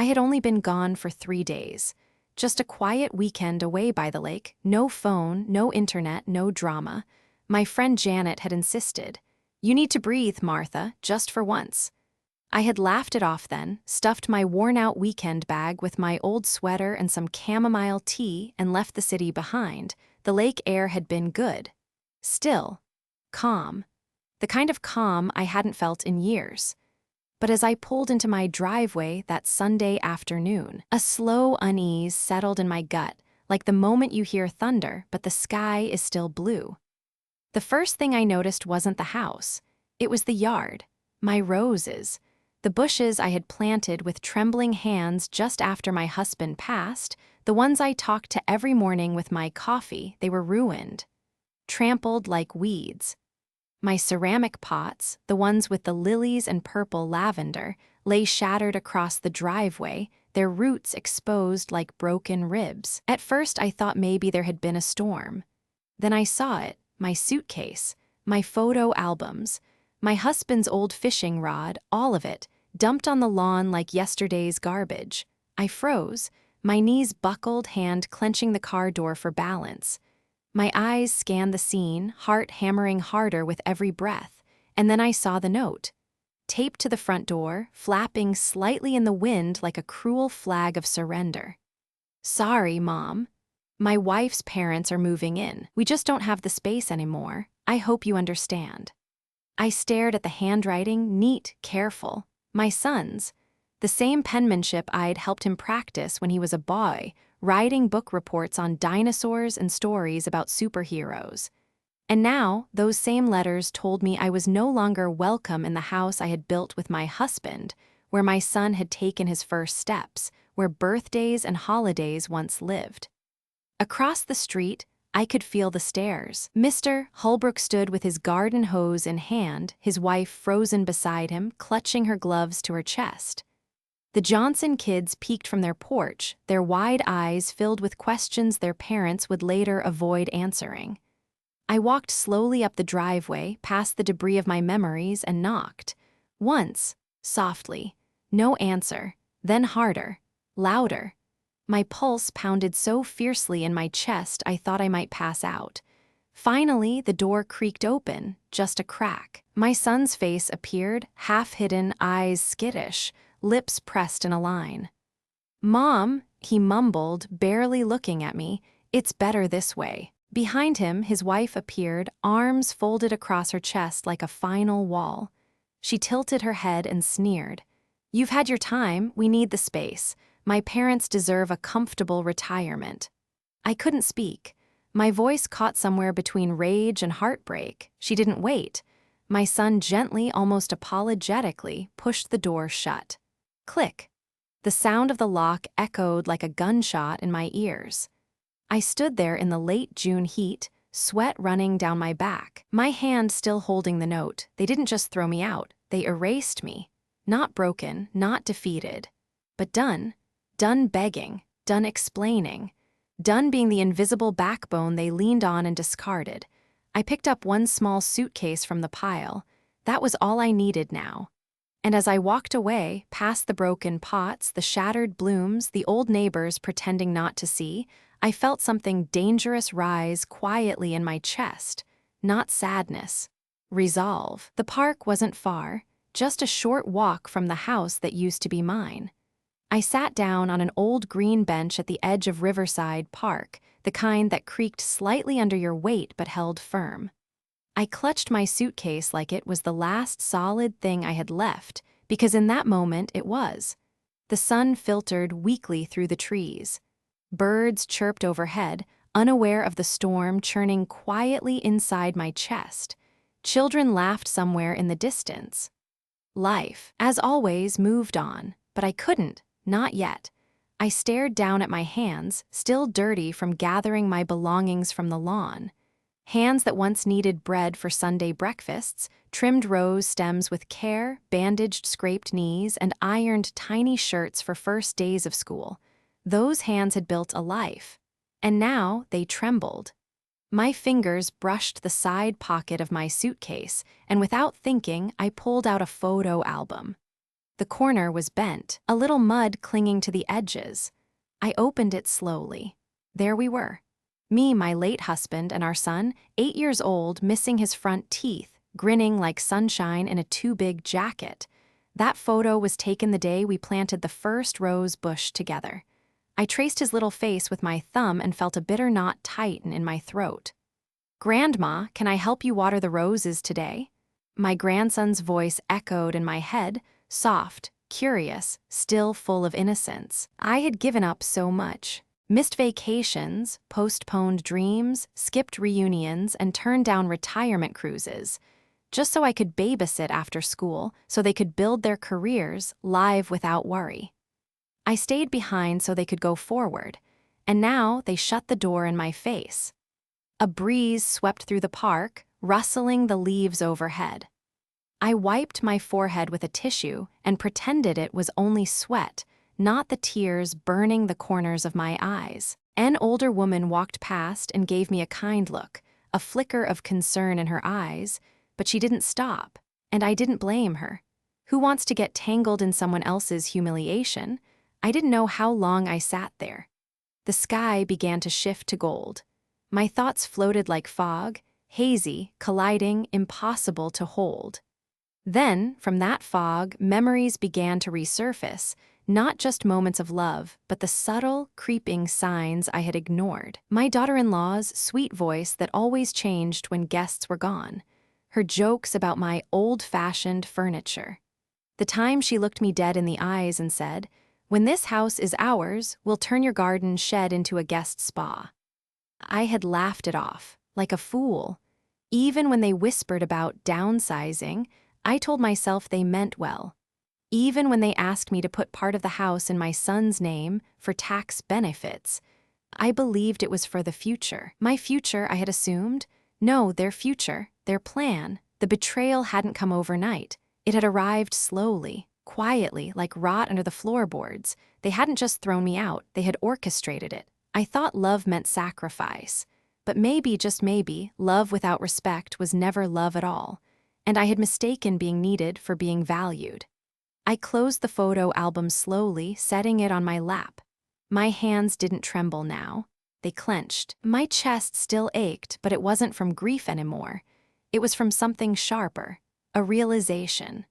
I had only been gone for 3 days. Just a quiet weekend away by the lake, no phone, no internet, no drama. My friend Janet had insisted, "You need to breathe, Martha, just for once." I had laughed it off then, stuffed my worn-out weekend bag with my old sweater and some chamomile tea and left the city behind. The lake air had been good. Still. Calm. The kind of calm I hadn't felt in years. But as I pulled into my driveway that Sunday afternoon, a slow unease settled in my gut, like the moment you hear thunder, but the sky is still blue. The first thing I noticed wasn't the house. It was the yard. My roses. The bushes I had planted with trembling hands just after my husband passed, the ones I talked to every morning with my coffee, they were ruined. Trampled like weeds. My ceramic pots, the ones with the lilies and purple lavender, lay shattered across the driveway, their roots exposed like broken ribs. At first I thought maybe there had been a storm. Then I saw it, my suitcase, my photo albums, my husband's old fishing rod, all of it, dumped on the lawn like yesterday's garbage. I froze, my knees buckled, hand clenching the car door for balance. My eyes scanned the scene, heart hammering harder with every breath, and then I saw the note. Taped to the front door, flapping slightly in the wind like a cruel flag of surrender. "Sorry, Mom. My wife's parents are moving in. We just don't have the space anymore. I hope you understand." I stared at the handwriting, neat, careful. My son's. The same penmanship I'd helped him practice when he was a boy, writing book reports on dinosaurs and stories about superheroes. And now, those same letters told me I was no longer welcome in the house I had built with my husband, where my son had taken his first steps, where birthdays and holidays once lived. Across the street, I could feel the stares. Mr. Holbrook stood with his garden hose in hand, his wife frozen beside him, clutching her gloves to her chest. The Johnson kids peeked from their porch, their wide eyes filled with questions their parents would later avoid answering. I walked slowly up the driveway, past the debris of my memories, and knocked. Once, softly. No answer. Then harder. Louder. My pulse pounded so fiercely in my chest I thought I might pass out. Finally, the door creaked open, just a crack. My son's face appeared, half-hidden, eyes skittish, lips pressed in a line. "Mom," he mumbled, barely looking at me, "it's better this way." Behind him, his wife appeared, arms folded across her chest like a final wall. She tilted her head and sneered. "You've had your time, we need the space. My parents deserve a comfortable retirement." I couldn't speak. My voice caught somewhere between rage and heartbreak. She didn't wait. My son gently, almost apologetically, pushed the door shut. Click. The sound of the lock echoed like a gunshot in my ears. I stood there in the late June heat, sweat running down my back, my hand still holding the note. They didn't just throw me out, they erased me. Not broken, not defeated, but done. Done begging, done explaining, done being the invisible backbone they leaned on and discarded. I picked up one small suitcase from the pile. That was all I needed now. And as I walked away, past the broken pots, the shattered blooms, the old neighbors pretending not to see, I felt something dangerous rise quietly in my chest. Not sadness. Resolve. The park wasn't far, just a short walk from the house that used to be mine. I sat down on an old green bench at the edge of Riverside Park, the kind that creaked slightly under your weight but held firm. I clutched my suitcase like it was the last solid thing I had left, because in that moment it was. The sun filtered weakly through the trees. Birds chirped overhead, unaware of the storm churning quietly inside my chest. Children laughed somewhere in the distance. Life, as always, moved on, but I couldn't, not yet. I stared down at my hands, still dirty from gathering my belongings from the lawn. Hands that once kneaded bread for Sunday breakfasts, trimmed rose stems with care, bandaged scraped knees, and ironed tiny shirts for first days of school. Those hands had built a life. And now they trembled. My fingers brushed the side pocket of my suitcase, and without thinking, I pulled out a photo album. The corner was bent, a little mud clinging to the edges. I opened it slowly. There we were. Me, my late husband, and our son, 8 years old, missing his front teeth, grinning like sunshine in a too-big jacket. That photo was taken the day we planted the first rose bush together. I traced his little face with my thumb and felt a bitter knot tighten in my throat. "Grandma, can I help you water the roses today?" My grandson's voice echoed in my head, soft, curious, still full of innocence. I had given up so much. Missed vacations, postponed dreams, skipped reunions, and turned down retirement cruises, just so I could babysit after school, so they could build their careers live without worry. I stayed behind so they could go forward, and now they shut the door in my face. A breeze swept through the park, rustling the leaves overhead. I wiped my forehead with a tissue and pretended it was only sweat, not the tears burning the corners of my eyes. An older woman walked past and gave me a kind look, a flicker of concern in her eyes, but she didn't stop, and I didn't blame her. Who wants to get tangled in someone else's humiliation? I didn't know how long I sat there. The sky began to shift to gold. My thoughts floated like fog, hazy, colliding, impossible to hold. Then, from that fog, memories began to resurface, not just moments of love, but the subtle, creeping signs I had ignored. My daughter-in-law's sweet voice that always changed when guests were gone. Her jokes about my old-fashioned furniture. The time she looked me dead in the eyes and said, "When this house is ours, we'll turn your garden shed into a guest spa." I had laughed it off, like a fool. Even when they whispered about downsizing, I told myself they meant well. Even when they asked me to put part of the house in my son's name for tax benefits, I believed it was for the future. My future, I had assumed. No, their future, their plan. The betrayal hadn't come overnight. It had arrived slowly, quietly, like rot under the floorboards. They hadn't just thrown me out, they had orchestrated it. I thought love meant sacrifice. But maybe, just maybe, love without respect was never love at all. And I had mistaken being needed for being valued. I closed the photo album slowly, setting it on my lap. My hands didn't tremble now. They clenched. My chest still ached, but it wasn't from grief anymore. It was from something sharper, a realization.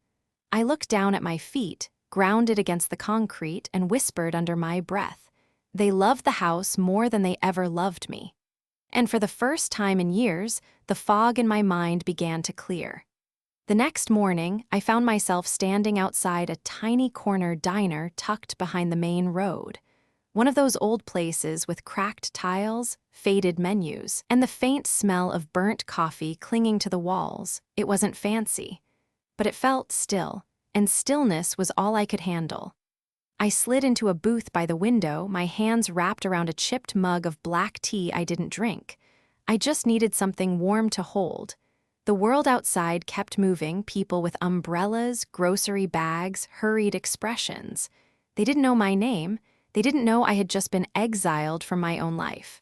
I looked down at my feet, grounded against the concrete, and whispered under my breath. They loved the house more than they ever loved me. And for the first time in years, the fog in my mind began to clear. The next morning, I found myself standing outside a tiny corner diner tucked behind the main road. One of those old places with cracked tiles, faded menus, and the faint smell of burnt coffee clinging to the walls. It wasn't fancy, but it felt still, and stillness was all I could handle. I slid into a booth by the window, my hands wrapped around a chipped mug of black tea I didn't drink. I just needed something warm to hold. The world outside kept moving, people with umbrellas, grocery bags, hurried expressions. They didn't know my name. They didn't know I had just been exiled from my own life.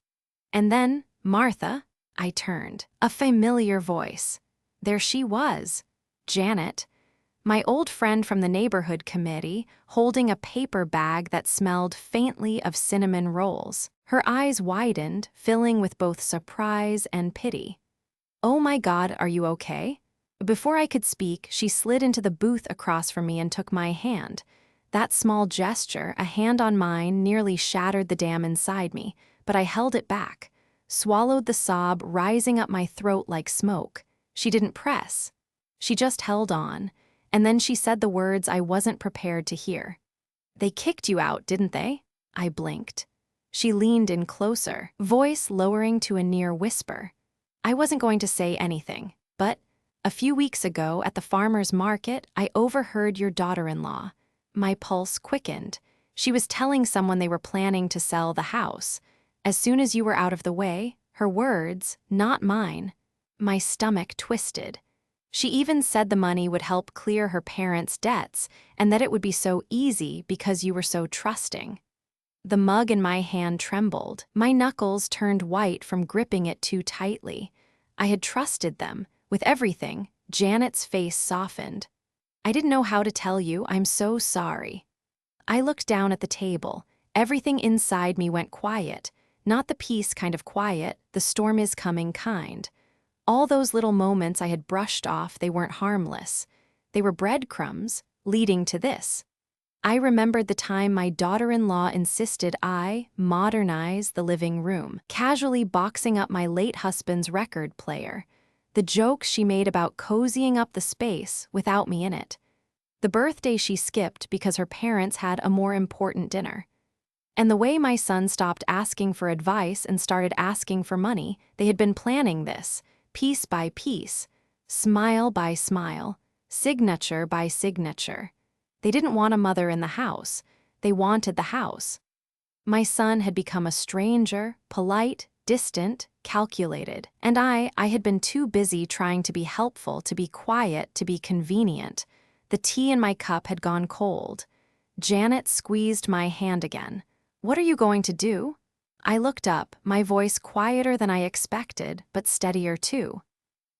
And then, "Martha," I turned. A familiar voice. There she was, Janet, my old friend from the neighborhood committee, holding a paper bag that smelled faintly of cinnamon rolls. Her eyes widened, filling with both surprise and pity. "Oh my God, are you okay?" Before I could speak, she slid into the booth across from me and took my hand. That small gesture, a hand on mine, nearly shattered the dam inside me, but I held it back, swallowed the sob rising up my throat like smoke. She didn't press. She just held on, and then she said the words I wasn't prepared to hear. "They kicked you out, didn't they?" I blinked. She leaned in closer, voice lowering to a near whisper. I wasn't going to say anything, but a few weeks ago at the farmer's market, I overheard your daughter-in-law. My pulse quickened. She was telling someone they were planning to sell the house. As soon as you were out of the way, her words, not mine. My stomach twisted. She even said the money would help clear her parents' debts and that it would be so easy because you were so trusting. The mug in my hand trembled. My knuckles turned white from gripping it too tightly. I had trusted them. With everything, Janet's face softened. I didn't know how to tell you, I'm so sorry. I looked down at the table. Everything inside me went quiet. Not the peace kind of quiet, the storm is coming kind. All those little moments I had brushed off, they weren't harmless. They were breadcrumbs, leading to this. I remembered the time my daughter-in-law insisted I modernize the living room, casually boxing up my late husband's record player. The jokes she made about cozying up the space without me in it. The birthday she skipped because her parents had a more important dinner. And the way my son stopped asking for advice and started asking for money, they had been planning this, piece by piece, smile by smile, signature by signature. They didn't want a mother in the house. They wanted the house. My son had become a stranger, polite, distant, calculated. And I had been too busy trying to be helpful, to be quiet, to be convenient. The tea in my cup had gone cold. Janet squeezed my hand again. "What are you going to do?" I looked up, my voice quieter than I expected, but steadier too.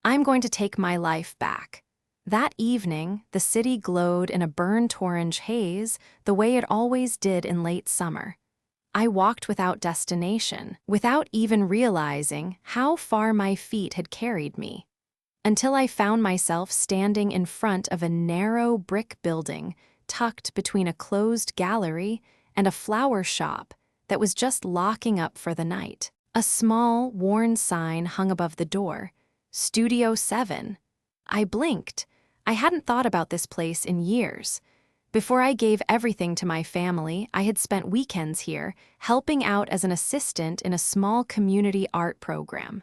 "I'm going to take my life back." That evening, the city glowed in a burnt orange haze, the way it always did in late summer. I walked without destination, without even realizing how far my feet had carried me, until I found myself standing in front of a narrow brick building tucked between a closed gallery and a flower shop that was just locking up for the night. A small, worn sign hung above the door, Studio 7. I blinked. I hadn't thought about this place in years. Before I gave everything to my family, I had spent weekends here, helping out as an assistant in a small community art program.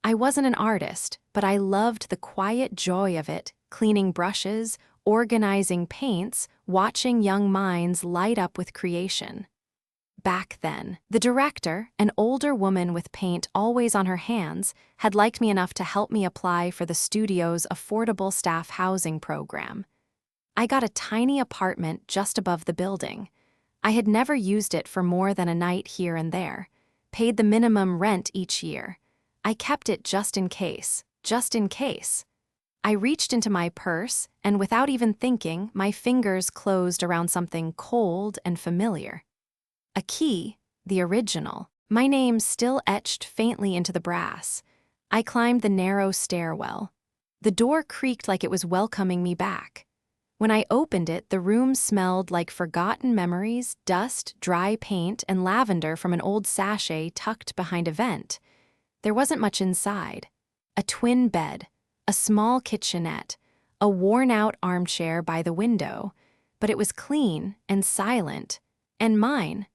I wasn't an artist, but I loved the quiet joy of it, cleaning brushes, organizing paints, watching young minds light up with creation. Back then, the director, an older woman with paint always on her hands, had liked me enough to help me apply for the studio's affordable staff housing program. I got a tiny apartment just above the building. I had never used it for more than a night here and there, paid the minimum rent each year. I kept it just in case, just in case. I reached into my purse, and without even thinking, my fingers closed around something cold and familiar. A key, the original, my name still etched faintly into the brass. I climbed the narrow stairwell. The door creaked like it was welcoming me back. When I opened it, the room smelled like forgotten memories, dust, dry paint, and lavender from an old sachet tucked behind a vent. There wasn't much inside. A twin bed, a small kitchenette, a worn-out armchair by the window, but it was clean and silent, and mine.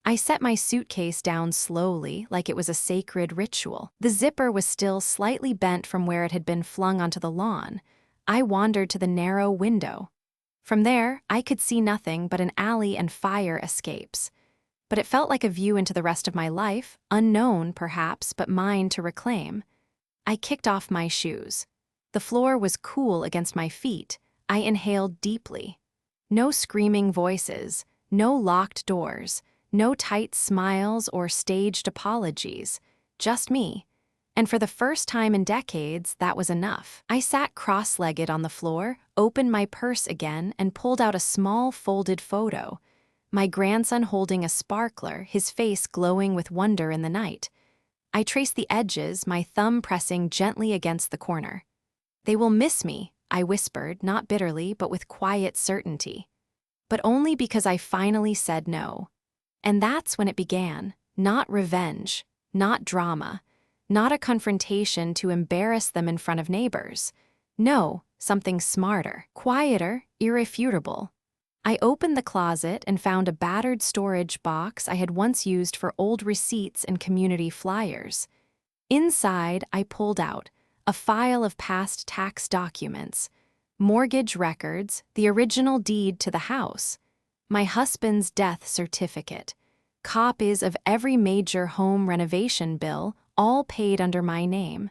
I set my suitcase down slowly, like it was a sacred ritual. The zipper was still slightly bent from where it had been flung onto the lawn. I wandered to the narrow window. From there, I could see nothing but an alley and fire escapes. But it felt like a view into the rest of my life, unknown perhaps, but mine to reclaim. I kicked off my shoes. The floor was cool against my feet. I inhaled deeply. No screaming voices, no locked doors. No tight smiles or staged apologies, just me. And for the first time in decades, that was enough. I sat cross-legged on the floor, opened my purse again, and pulled out a small folded photo. My grandson holding a sparkler, his face glowing with wonder in the night. I traced the edges, my thumb pressing gently against the corner. "They will miss me," I whispered, not bitterly, but with quiet certainty. But only because I finally said no. And that's when it began. Not revenge, not drama, not a confrontation to embarrass them in front of neighbors. No, something smarter, quieter, irrefutable. I opened the closet and found a battered storage box I had once used for old receipts and community flyers. Inside, I pulled out a file of past tax documents, mortgage records, the original deed to the house, my husband's death certificate, copies of every major home renovation bill, all paid under my name.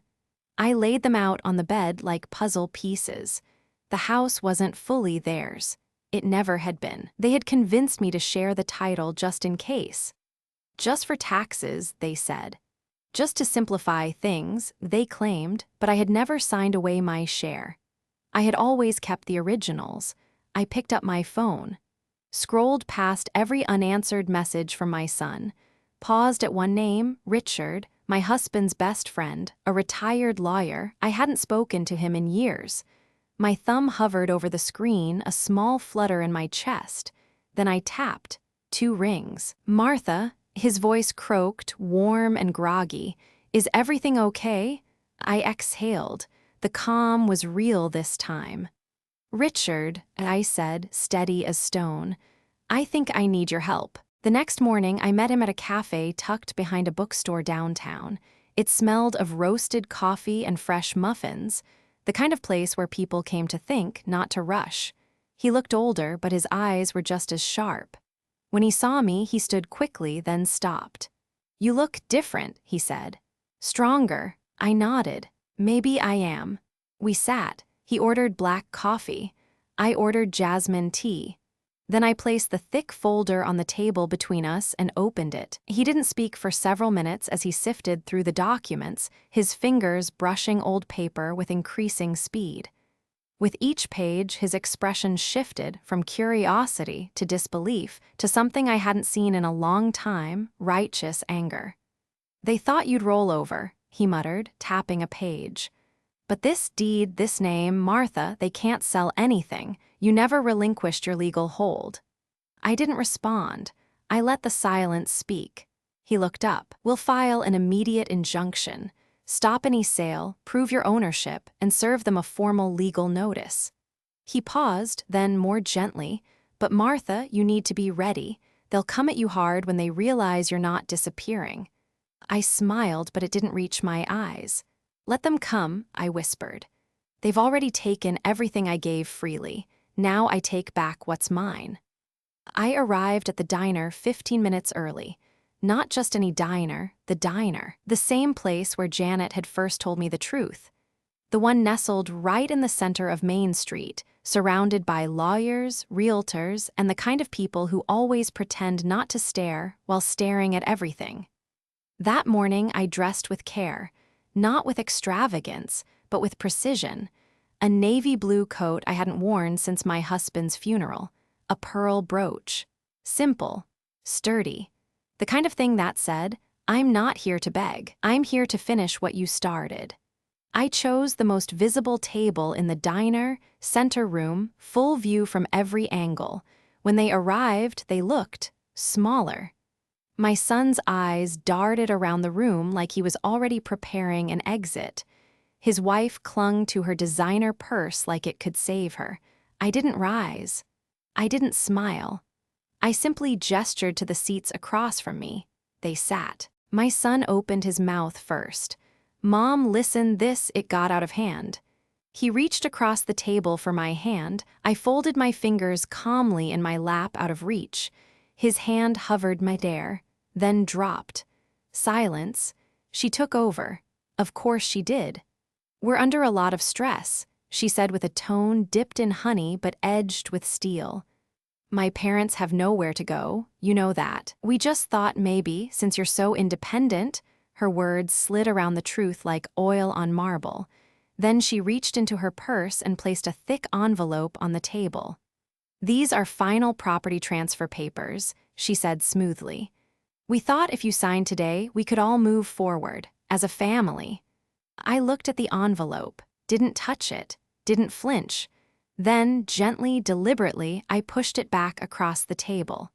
I laid them out on the bed like puzzle pieces. The house wasn't fully theirs. It never had been. They had convinced me to share the title just in case. Just for taxes, they said. Just to simplify things, they claimed, but I had never signed away my share. I had always kept the originals. I picked up my phone, scrolled past every unanswered message from my son, paused at one name, Richard, my husband's best friend, a retired lawyer. I hadn't spoken to him in years. My thumb hovered over the screen, a small flutter in my chest. Then I tapped. 2 rings. Martha, his voice croaked, warm and groggy. Is everything okay? I exhaled. The calm was real this time. Richard, I said, steady as stone, I think I need your help. The next morning, I met him at a cafe tucked behind a bookstore downtown. It smelled of roasted coffee and fresh muffins, the kind of place where people came to think, not to rush. He looked older, but his eyes were just as sharp. When he saw me, he stood quickly, then stopped. You look different, he said. Stronger. I nodded. Maybe I am. We sat. He ordered black coffee. I ordered jasmine tea. Then I placed the thick folder on the table between us and opened it. He didn't speak for several minutes as he sifted through the documents, his fingers brushing old paper with increasing speed. With each page, his expression shifted from curiosity to disbelief to something I hadn't seen in a long time, righteous anger. They thought you'd roll over, he muttered, tapping a page. But this deed, this name, Martha, they can't sell anything. You never relinquished your legal hold. I didn't respond. I let the silence speak. He looked up. We'll file an immediate injunction. Stop any sale, prove your ownership, and serve them a formal legal notice. He paused, then more gently, but Martha, you need to be ready. They'll come at you hard when they realize you're not disappearing. I smiled, but it didn't reach my eyes. Let them come, I whispered. They've already taken everything I gave freely. Now I take back what's mine. I arrived at the diner 15 minutes early. Not just any diner, the diner. The same place where Janet had first told me the truth. The one nestled right in the center of Main Street, surrounded by lawyers, realtors, and the kind of people who always pretend not to stare while staring at everything. That morning I dressed with care. Not with extravagance, but with precision. A navy blue coat I hadn't worn since my husband's funeral. A pearl brooch. Simple. Sturdy. The kind of thing that said, I'm not here to beg. I'm here to finish what you started. I chose the most visible table in the diner, center room, full view from every angle. When they arrived, they looked smaller. My son's eyes darted around the room like he was already preparing an exit. His wife clung to her designer purse like it could save her. I didn't rise. I didn't smile. I simply gestured to the seats across from me. They sat. My son opened his mouth first. Mom, listen, it got out of hand. He reached across the table for my hand. I folded my fingers calmly in my lap out of reach. His hand hovered midair, then dropped. Silence. She took over. Of course she did. We're under a lot of stress, she said with a tone dipped in honey but edged with steel. My parents have nowhere to go, you know that. We just thought maybe, since you're so independent, her words slid around the truth like oil on marble. Then she reached into her purse and placed a thick envelope on the table. These are final property transfer papers, she said smoothly. We thought if you signed today, we could all move forward, as a family. I looked at the envelope, didn't touch it, didn't flinch. Then, gently, deliberately, I pushed it back across the table.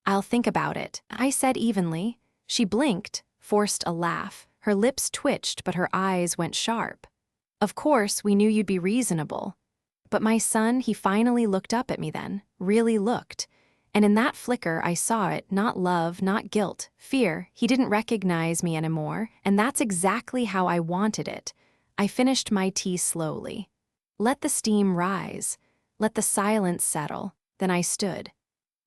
I'll think about it, I said evenly. She blinked, forced a laugh. Her lips twitched, but her eyes went sharp. Of course, we knew you'd be reasonable. But my son, he finally looked up at me then, really looked. And in that flicker, I saw it, not love, not guilt, fear. He didn't recognize me anymore, and that's exactly how I wanted it. I finished my tea slowly. Let the steam rise. Let the silence settle. Then I stood.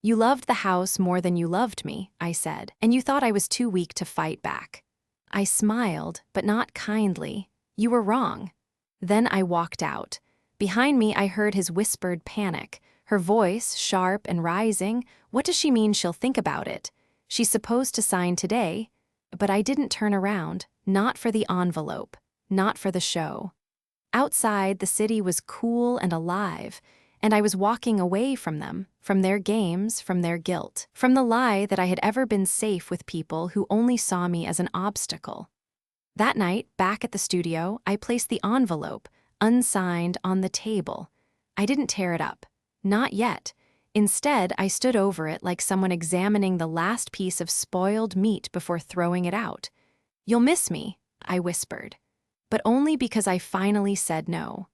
You loved the house more than you loved me, I said, and you thought I was too weak to fight back. I smiled, but not kindly. You were wrong. Then I walked out. Behind me, I heard his whispered panic. Her voice, sharp and rising. What does she mean she'll think about it? She's supposed to sign today. But I didn't turn around, not for the envelope, not for the show. Outside, the city was cool and alive, and I was walking away from them, from their games, from their guilt, from the lie that I had ever been safe with people who only saw me as an obstacle. That night, back at the studio, I placed the envelope, unsigned, on the table. I didn't tear it up. Not yet. Instead, I stood over it like someone examining the last piece of spoiled meat before throwing it out. "You'll miss me," I whispered. But only because I finally said no.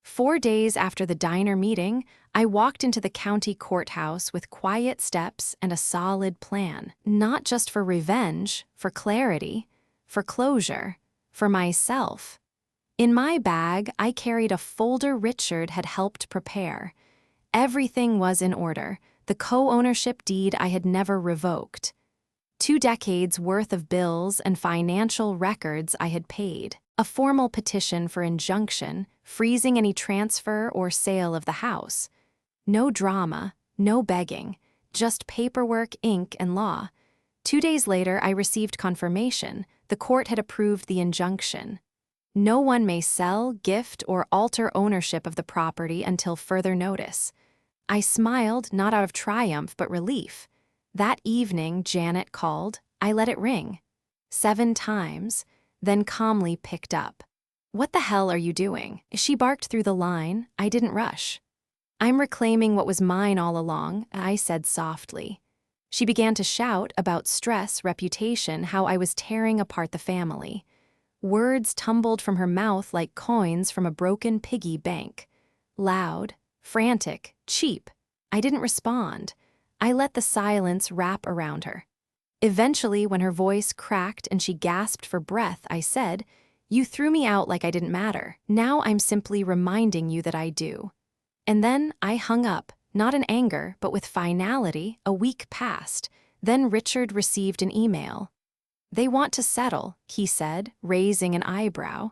4 days after the diner meeting, I walked into the county courthouse with quiet steps and a solid plan. Not just for revenge, for clarity, for closure, for myself. In my bag, I carried a folder Richard had helped prepare. Everything was in order, the co-ownership deed I had never revoked. 2 decades worth of bills and financial records I had paid. A formal petition for injunction, freezing any transfer or sale of the house. No drama, no begging, just paperwork, ink, and law. 2 days later, I received confirmation. The court had approved the injunction. No one may sell, gift, or alter ownership of the property until further notice. I smiled, not out of triumph but relief. That evening, Janet called. I let it ring. 7 times, then calmly picked up. "What the hell are you doing?" She barked through the line. I didn't rush. "I'm reclaiming what was mine all along," I said softly. She began to shout about stress, reputation, how I was tearing apart the family. Words tumbled from her mouth like coins from a broken piggy bank. Loud, frantic, cheap. I didn't respond. I let the silence wrap around her. Eventually, when her voice cracked and she gasped for breath, I said, "You threw me out like I didn't matter. Now I'm simply reminding you that I do." And then I hung up, not in anger, but with finality. A week passed. Then Richard received an email. "They want to settle," he said, raising an eyebrow.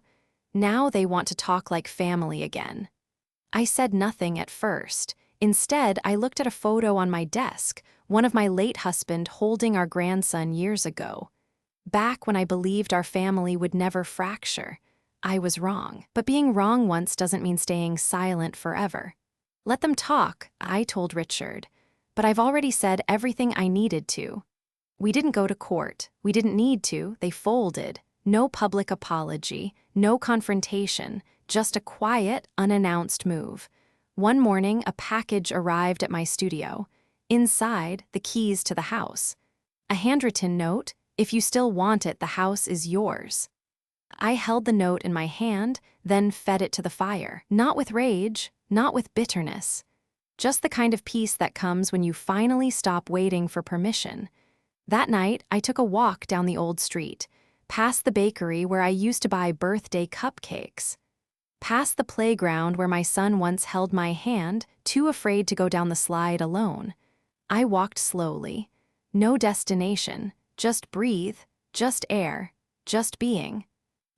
"Now they want to talk like family again." I said nothing at first. Instead, I looked at a photo on my desk, one of my late husband holding our grandson years ago. Back when I believed our family would never fracture. I was wrong. But being wrong once doesn't mean staying silent forever. "Let them talk," I told Richard. "But I've already said everything I needed to." We didn't go to court. We didn't need to. They folded. No public apology, no confrontation, just a quiet, unannounced move. One morning, a package arrived at my studio. Inside, the keys to the house. A handwritten note, "If you still want it, the house is yours." I held the note in my hand, then fed it to the fire. Not with rage, not with bitterness. Just the kind of peace that comes when you finally stop waiting for permission. That night, I took a walk down the old street, past the bakery where I used to buy birthday cupcakes, past the playground where my son once held my hand, too afraid to go down the slide alone. I walked slowly. No destination, just breathe, just air, just being.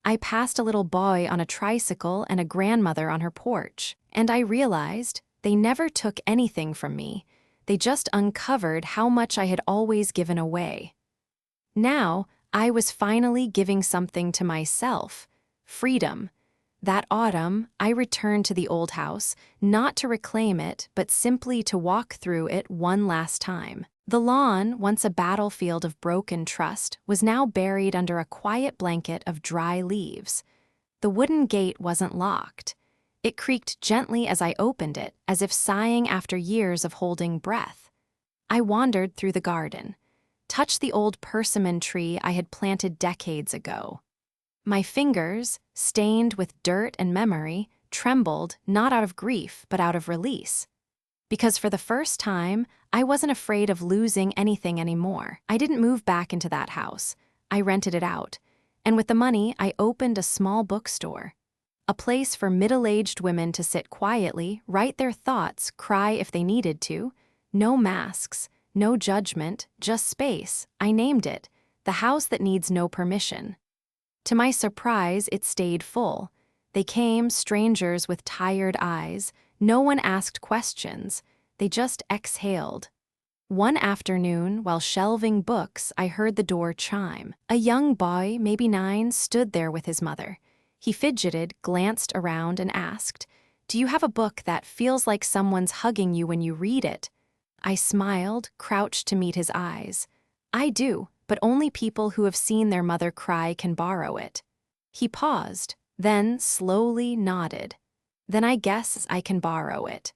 I passed a little boy on a tricycle and a grandmother on her porch, and I realized they never took anything from me. They just uncovered how much I had always given away. Now, I was finally giving something to myself. Freedom. That autumn, I returned to the old house, not to reclaim it, but simply to walk through it one last time. The lawn, once a battlefield of broken trust, was now buried under a quiet blanket of dry leaves. The wooden gate wasn't locked. It creaked gently as I opened it, as if sighing after years of holding breath. I wandered through the garden, touched the old persimmon tree I had planted decades ago. My fingers, stained with dirt and memory, trembled not out of grief but out of release. Because for the first time, I wasn't afraid of losing anything anymore. I didn't move back into that house. I rented it out. And with the money, I opened a small bookstore. A place for middle-aged women to sit quietly, write their thoughts, cry if they needed to. No masks, no judgment, just space. I named it, the house that needs no permission. To my surprise, it stayed full. They came, strangers with tired eyes. No one asked questions. They just exhaled. One afternoon, while shelving books, I heard the door chime. A young boy, maybe 9, stood there with his mother. He fidgeted, glanced around, and asked, "Do you have a book that feels like someone's hugging you when you read it?" I smiled, crouched to meet his eyes. "I do, but only people who have seen their mother cry can borrow it." He paused, then slowly nodded. "Then I guess I can borrow it."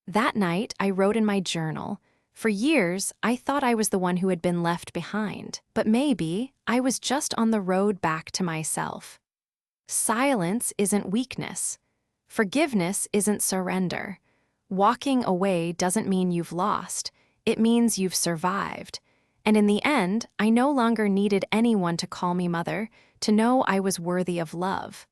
That night, I wrote in my journal. For years, I thought I was the one who had been left behind, but maybe I was just on the road back to myself. Silence isn't weakness. Forgiveness isn't surrender. Walking away doesn't mean you've lost. It means you've survived. And in the end, I no longer needed anyone to call me mother, to know I was worthy of love.